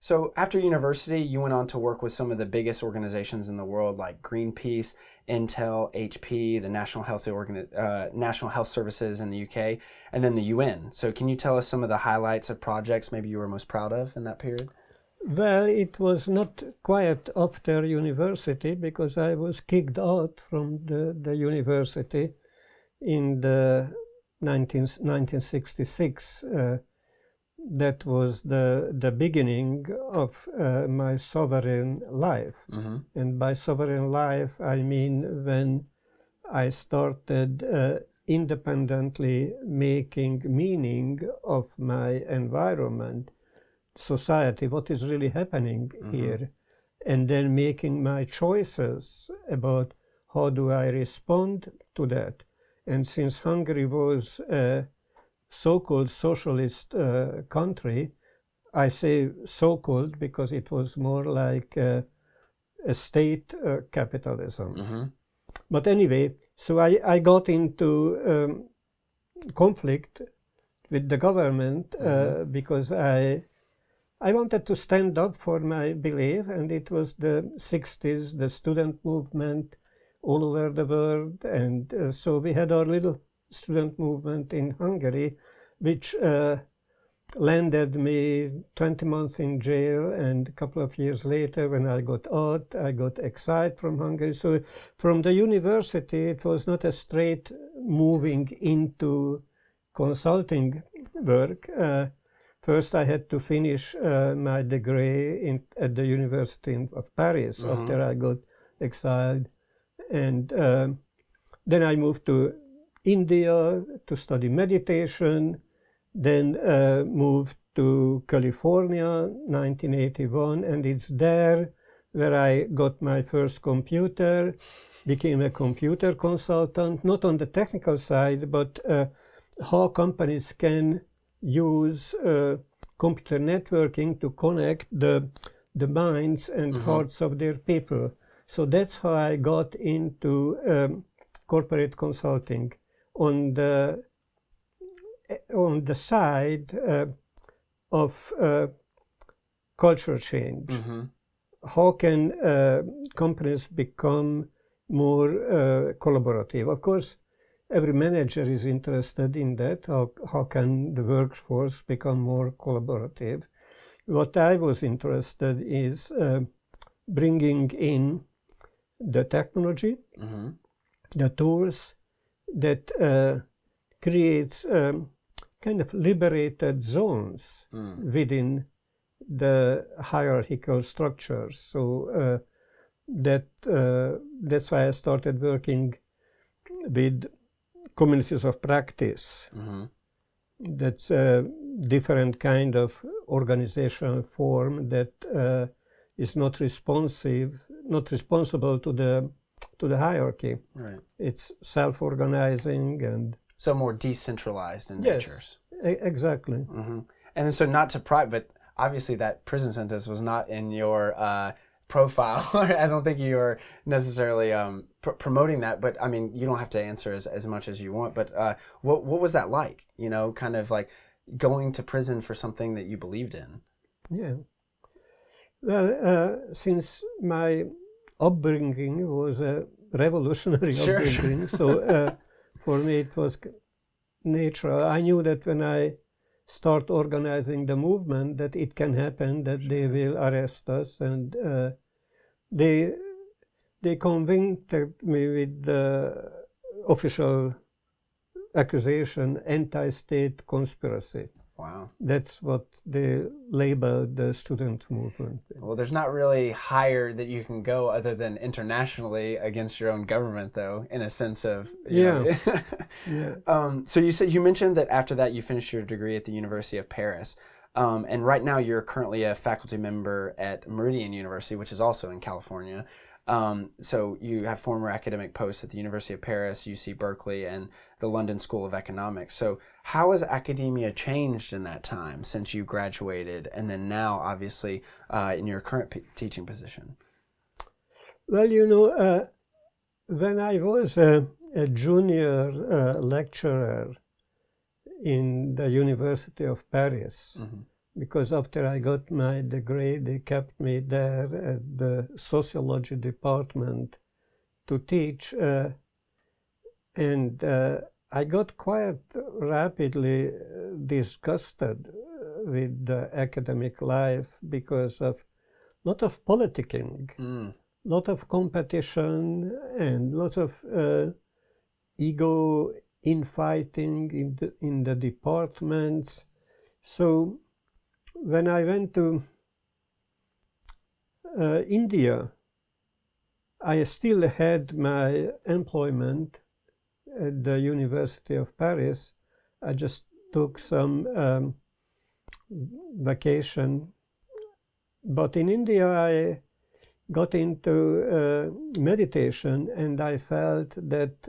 So after university, you went on to work with some of the biggest organizations in the world, like Greenpeace, Intel, HP, the National Health Services in the UK, and then the UN. So can you tell us some of the highlights of projects maybe you were most proud of in that period? Well, it was not quite after university because I was kicked out from the university in the 1966. That was the beginning of my sovereign life. Mm-hmm. And by sovereign life, I mean when I started independently making meaning of my environment, society, what is really happening here, and then making my choices about how do I respond to that. And since Hungary was a so-called socialist country, I say so-called because it was more like a state capitalism. Mm-hmm. But anyway, so I got into conflict with the government because I wanted to stand up for my belief, and it was the 60s, the student movement all over the world, and so we had our little student movement in Hungary, which landed me 20 months in jail, and a couple of years later, when I got out, I got exiled from Hungary. So from the university, it was not a straight moving into consulting work. First, I had to finish my degree at the University of Paris after I got exiled. And then I moved to India to study meditation, then moved to California, 1981, and it's there where I got my first computer, became a computer consultant, not on the technical side, but how companies can use computer networking to connect the minds and hearts of their people. So that's how I got into corporate consulting on the side of culture change. How can companies become more collaborative? Of course, every manager is interested in that. How can the workforce become more collaborative? What I was interested is bringing in the technology, the tools that creates kind of liberated zones within the hierarchical structures. So that's why I started working with communities of practice. That's a different kind of organizational form that is not responsible to the hierarchy. Right. It's self-organizing and so more decentralized in nature. Exactly. And then so not to but obviously that prison sentence was not in your profile. I don't think you're necessarily promoting that, but I mean, you don't have to answer as much as you want, but what was that like? You know, kind of like going to prison for something that you believed in? Yeah. Well, since my upbringing was a revolutionary upbringing, so for me it was natural. I knew that when I start organizing the movement, that it can happen, that they will arrest us, and they convinced me with the official accusation, anti-state conspiracy. Wow. That's what they labeled the student movement. Well, there's not really higher that you can go other than internationally against your own government, though, in a sense of... You know. So you mentioned that after that you finished your degree at the University of Paris. And right now you're currently a faculty member at Meridian University, which is also in California. So you have former academic posts at the University of Paris, UC Berkeley, and the London School of Economics. So how has academia changed in that time since you graduated, and then now, obviously, in your current teaching position? Well, you know, when I was a junior lecturer in the University of Paris, because after I got my degree, they kept me there at the sociology department to teach, and I got quite rapidly disgusted with the academic life because of lot of politicking, lot of competition, and lot of ego infighting in the departments. So when I went to India, I still had my employment at the University of Paris. I just took some vacation. But in India, I got into meditation, and I felt that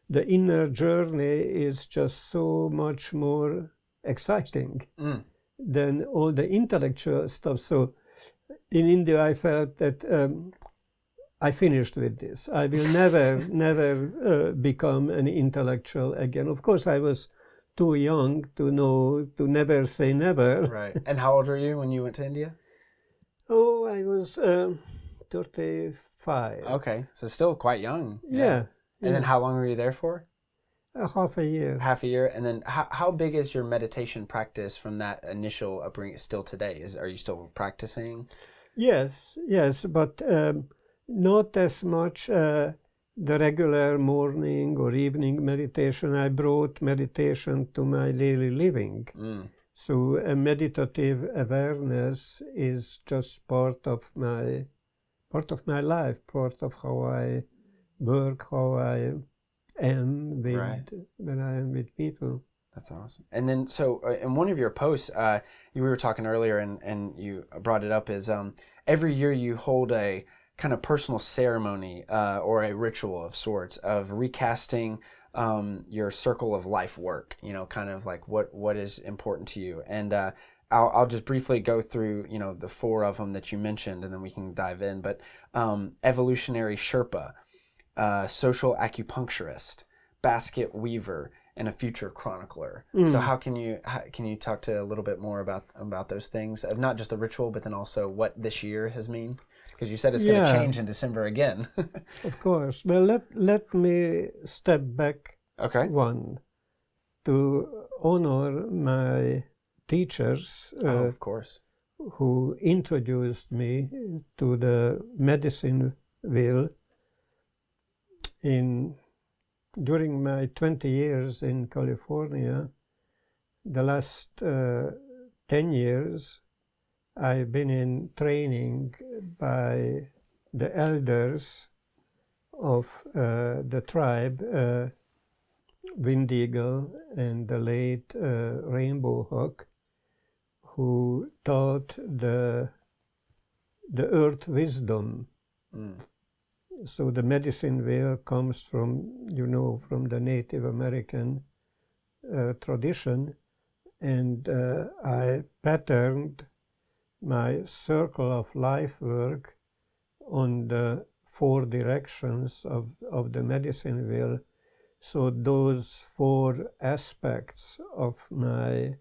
the inner journey is just so much more exciting than all the intellectual stuff. So in India, I felt that I finished with this. I will never become an intellectual again. Of course, I was too young to know, to never say never. Right. And how old were you when you went to India? Oh, I was 35. Okay, so still quite young. Yeah. And then how long were you there for? Half a year. Half a year. And then how big is your meditation practice from that initial upbringing still today? Are you still practicing? Yes, but not as much the regular morning or evening meditation. I brought meditation to my daily living. So a meditative awareness is just part of my life, part of how I work, how I am when I am with people. That's awesome. And then, so in one of your posts, we were talking earlier, and you brought it up, is every year you hold a kind of personal ceremony or a ritual of sorts of recasting your circle of life work, kind of like what is important to you. And I'll just briefly go through, the four of them that you mentioned, and then we can dive in. But evolutionary Sherpa, social acupuncturist, basket weaver, and a future chronicler. So how can you talk to a little bit more about those things, of not just the ritual, but then also what this year has mean? Because you said it's going to change in December again. Of course. Well, let me step back one to honor my teachers. Of course. Who introduced me to the medicine wheel during my 20 years in California. The last 10 years I've been in training by the elders of the tribe, Wind Eagle and the late Rainbow Hawk, who taught the earth wisdom. So the medicine wheel comes from the Native American tradition, and I patterned my circle of life work on the four directions of the medicine wheel. So those four aspects of my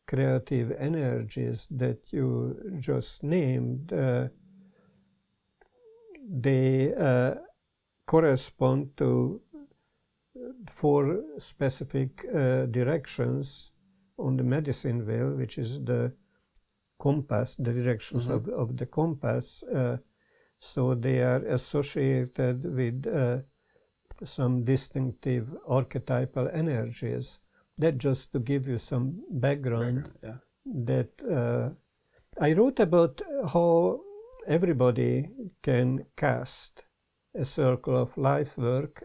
creative energies that you just named, they correspond to four specific directions on the medicine wheel, which is the compass, the directions of the compass. So they are associated with some distinctive archetypal energies. That just to give you some background. That I wrote about how everybody can cast a circle of life work,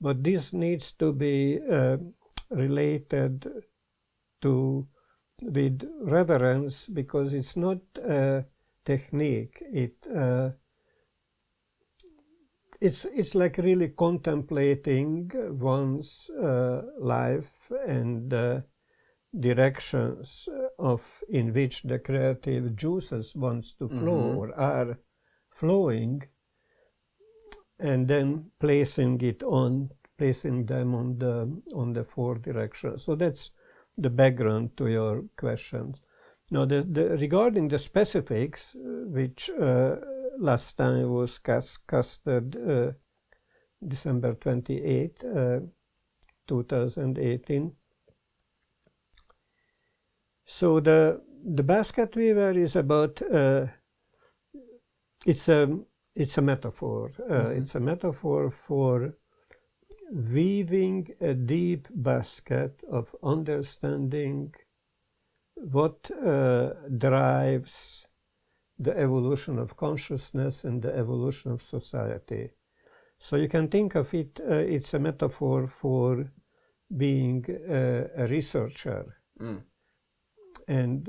but this needs to be related with reverence, because it's not a technique. It's like really contemplating one's life and directions in which the creative juices wants to flow or are flowing, and then placing them on the four directions. So that's the background to your questions. Now, regarding the specifics, which last time was casted December 28, 2018. So the basket weaver is about, it's a metaphor. It's a metaphor for weaving a deep basket of understanding what drives the evolution of consciousness and the evolution of society. So you can think of it, it's a metaphor for being a researcher. And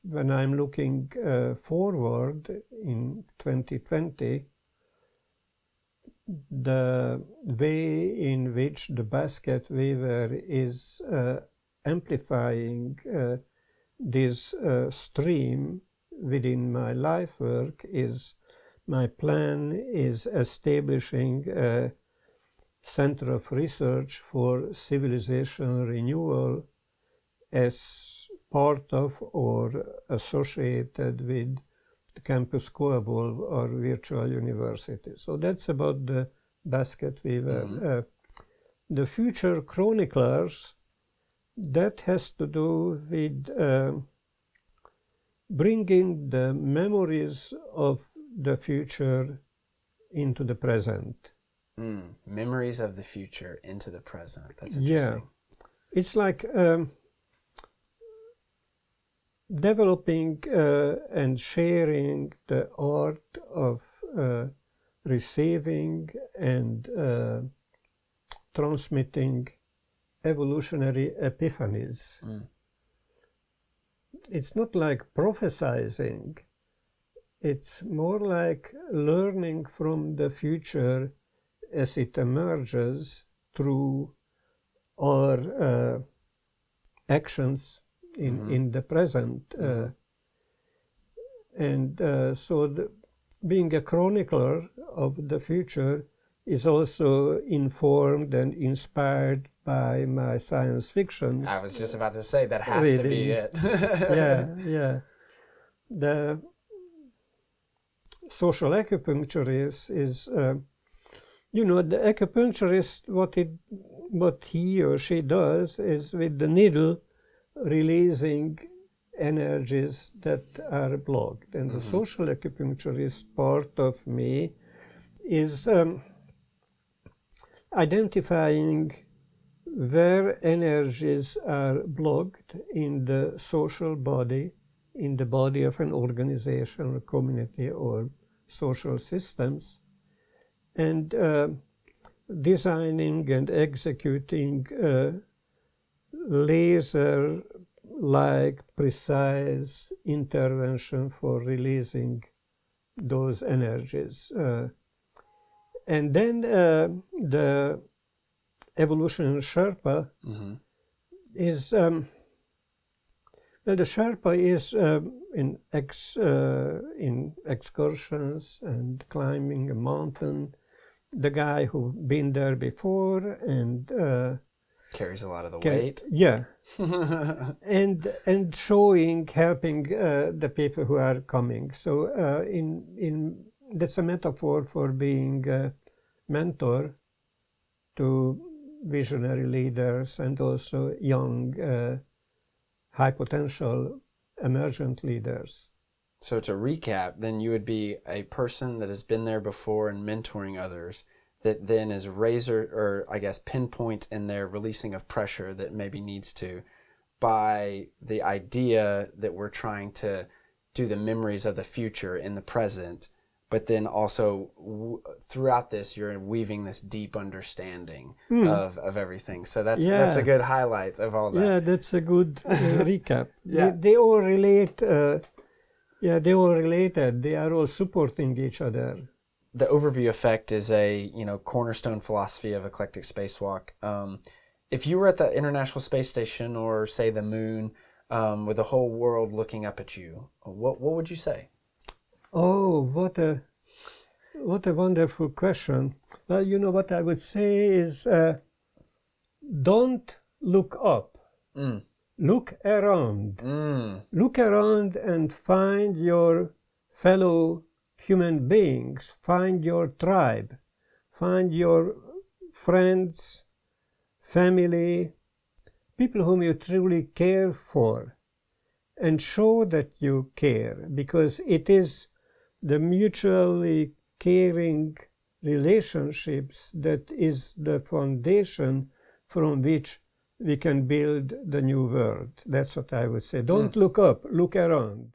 when I'm looking forward in 2020, the way in which the basket weaver is amplifying this stream within my life work is, my plan is establishing a center of research for civilization renewal as part of or associated with the Campus Co-Evolve or virtual university. So that's about the basket weaver. The future chroniclers, that has to do with bringing the memories of the future into the present. Memories of the future into the present. That's interesting. Yeah. It's like developing and sharing the art of receiving and transmitting evolutionary epiphanies. It's not like prophesizing. It's more like learning from the future as it emerges through our actions in the present. So being a chronicler of the future is also informed and inspired by my science fiction. I was just about to say, that has to be it. Yeah. The social acupuncturist is, the acupuncturist, what he or she does is with the needle releasing energies that are blocked. And the social acupuncturist part of me is identifying where energies are blocked in the social body, in the body of an organization or community or social systems, and designing and executing laser-like precise intervention for releasing those energies. And then the evolution Sherpa is, the Sherpa is in excursions and climbing a mountain, the guy who been there before and carries a lot of the weight. Yeah. and showing, helping the people who are coming. So that's a metaphor for being a mentor to visionary leaders and also young, high potential, emergent leaders. So to recap, then you would be a person that has been there before and mentoring others, that then is pinpoint in their releasing of pressure that maybe needs to, by the idea that we're trying to do the memories of the future in the present, but then also throughout this, you're weaving this deep understanding of everything. So that's a good highlight of all that. Yeah, that's a good recap. Yeah. They all relate. They all related. They are all supporting each other. The overview effect is a cornerstone philosophy of eclectic spacewalk. If you were at the International Space Station or say the moon, with the whole world looking up at you, what would you say? Oh, what a wonderful question. Well, what I would say is don't look up. look around. Mm. Look around and find your fellow human beings, find your tribe, find your friends, family, people whom you truly care for, and show that you care, because it is the mutually caring relationships that is the foundation from which we can build the new world. That's what I would say. Don't look up, look around.